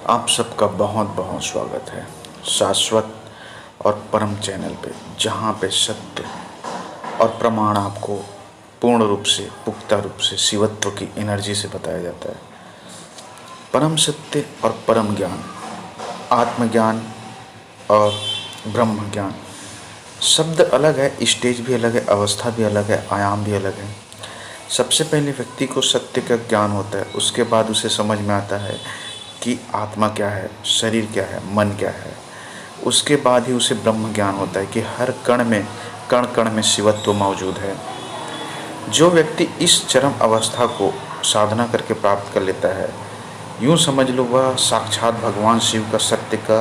आप सबका बहुत बहुत स्वागत है शाश्वत और परम चैनल पे, जहाँ पे सत्य और प्रमाण आपको पूर्ण रूप से, पुख्ता रूप से शिवत्व की एनर्जी से बताया जाता है। परम सत्य और परम ज्ञान, आत्मज्ञान और ब्रह्म ज्ञान, शब्द अलग है, स्टेज भी अलग है, अवस्था भी अलग है, आयाम भी अलग है। सबसे पहले व्यक्ति को सत्य का ज्ञान होता है, उसके बाद उसे समझ में आता है कि आत्मा क्या है, शरीर क्या है, मन क्या है। उसके बाद ही उसे ब्रह्म ज्ञान होता है कि हर कण कण में शिवत्व मौजूद है। जो व्यक्ति इस चरम अवस्था को साधना करके प्राप्त कर लेता है, यूँ समझ लो वह साक्षात भगवान शिव का सत्य का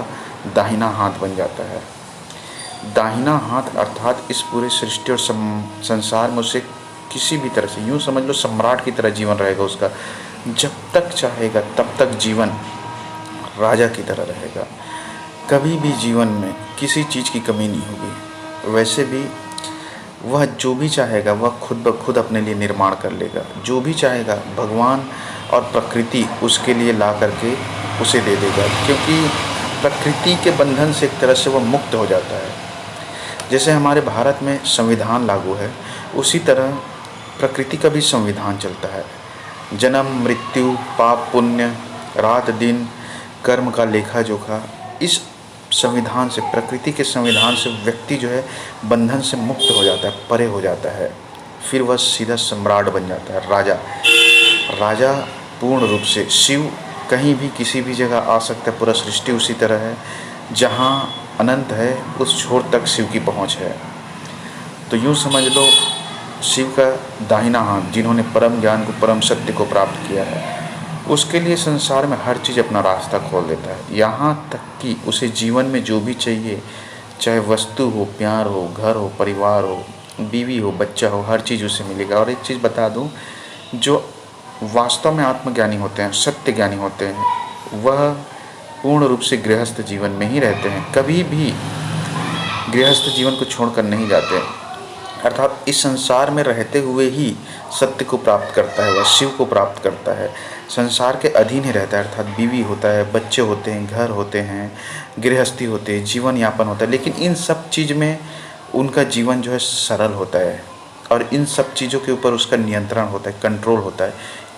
दाहिना हाथ बन जाता है। दाहिना हाथ अर्थात इस पूरे सृष्टि और संसार में उसे किसी भी तरह से, यूँ समझ लो सम्राट की तरह जीवन रहेगा उसका। जब तक चाहेगा तब तक जीवन राजा की तरह रहेगा। कभी भी जीवन में किसी चीज़ की कमी नहीं होगी। वैसे भी वह जो भी चाहेगा वह खुद ब खुद अपने लिए निर्माण कर लेगा। जो भी चाहेगा भगवान और प्रकृति उसके लिए ला करके उसे दे देगा, क्योंकि प्रकृति के बंधन से एक तरह से वह मुक्त हो जाता है। जैसे हमारे भारत में संविधान लागू है, उसी तरह प्रकृति का भी संविधान चलता है। जन्म मृत्यु, पाप पुण्य, रात दिन, कर्म का लेखा जोखा, इस संविधान से, प्रकृति के संविधान से व्यक्ति जो है बंधन से मुक्त हो जाता है, परे हो जाता है। फिर वह सीधा सम्राट बन जाता है, राजा। राजा पूर्ण रूप से शिव कहीं भी किसी भी जगह आ सकता है। पूरा सृष्टि उसी तरह है, जहाँ अनंत है उस छोर तक शिव की पहुँच है। तो यूँ समझ लो शिव का दाहिना हाथ, जिन्होंने परम ज्ञान को, परम सत्य को प्राप्त किया है, उसके लिए संसार में हर चीज़ अपना रास्ता खोल देता है। यहाँ तक कि उसे जीवन में जो भी चाहिए, चाहे वस्तु हो, प्यार हो, घर हो, परिवार हो, बीवी हो, बच्चा हो, हर चीज़ उसे मिलेगा। और एक चीज़ बता दूँ, जो वास्तव में आत्मज्ञानी होते हैं, सत्य ज्ञानी होते हैं, वह पूर्ण रूप से गृहस्थ जीवन में ही रहते हैं। कभी भी गृहस्थ जीवन को छोड़कर नहीं जाते, अर्थात इस संसार में रहते हुए ही सत्य को प्राप्त करता है, वह शिव को प्राप्त करता है। संसार के अधीन ही रहता है, अर्थात बीवी होता है, बच्चे होते हैं, घर होते हैं, गृहस्थी होते हैं, जीवन यापन होता है। लेकिन इन सब चीज़ में उनका जीवन जो है सरल होता है, और इन सब चीज़ों के ऊपर उसका नियंत्रण होता है, कंट्रोल होता है।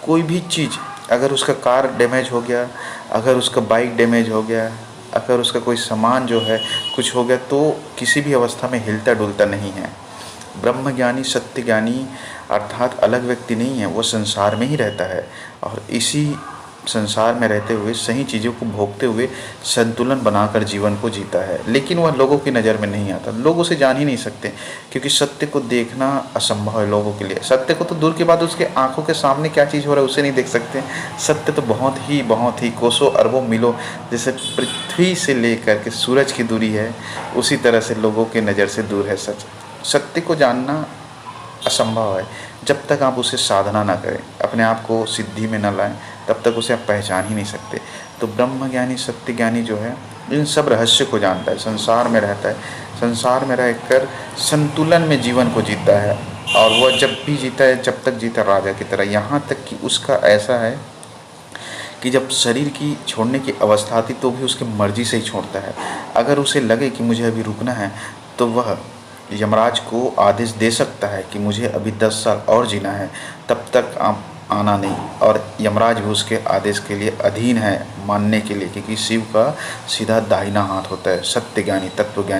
कोई भी चीज़, अगर उसका कार डैमेज हो गया, अगर उसका बाइक डैमेज हो गया, अगर उसका कोई सामान जो है कुछ हो गया, तो किसी भी अवस्था में हिलता डुलता नहीं है। ब्रह्मज्ञानी, सत्य ज्ञानी अर्थात अलग व्यक्ति नहीं है, वो संसार में ही रहता है, और इसी संसार में रहते हुए सही चीज़ों को भोगते हुए संतुलन बनाकर जीवन को जीता है। लेकिन वह लोगों की नज़र में नहीं आता, लोग उसे जान ही नहीं सकते, क्योंकि सत्य को देखना असंभव है लोगों के लिए। सत्य को तो दूर की बात, उसके आंखों के सामने क्या चीज़ हो रहा है उसे नहीं देख सकते। सत्य तो बहुत ही कोसों अरबों मीलों, जैसे पृथ्वी से लेकर के सूरज की दूरी है, उसी तरह से लोगों के नज़र से दूर है सच। सत्य को जानना असंभव है जब तक आप उसे साधना ना करें, अपने आप को सिद्धि में न लाएं, तब तक उसे आप पहचान ही नहीं सकते। तो ब्रह्मज्ञानी, सत्य ज्ञानी जो है इन सब रहस्य को जानता है, संसार में रहता है, संसार में रहकर संतुलन में जीवन को जीता है। और वह जब भी जीता है, जब तक जीता राजा की तरह। यहाँ तक कि उसका ऐसा है कि जब शरीर की छोड़ने की अवस्था आती तो भी उसकी मर्ज़ी से ही छोड़ता है। अगर उसे लगे कि मुझे अभी रुकना है, तो वह यमराज को आदेश दे सकता है कि मुझे अभी 10 साल और जीना है, तब तक आप आना नहीं। और यमराज भी उसके आदेश के लिए अधीन है, मानने के लिए, क्योंकि शिव का सीधा दाहिना हाथ होता है, सत्य ज्ञानी, तत्व ज्ञानी।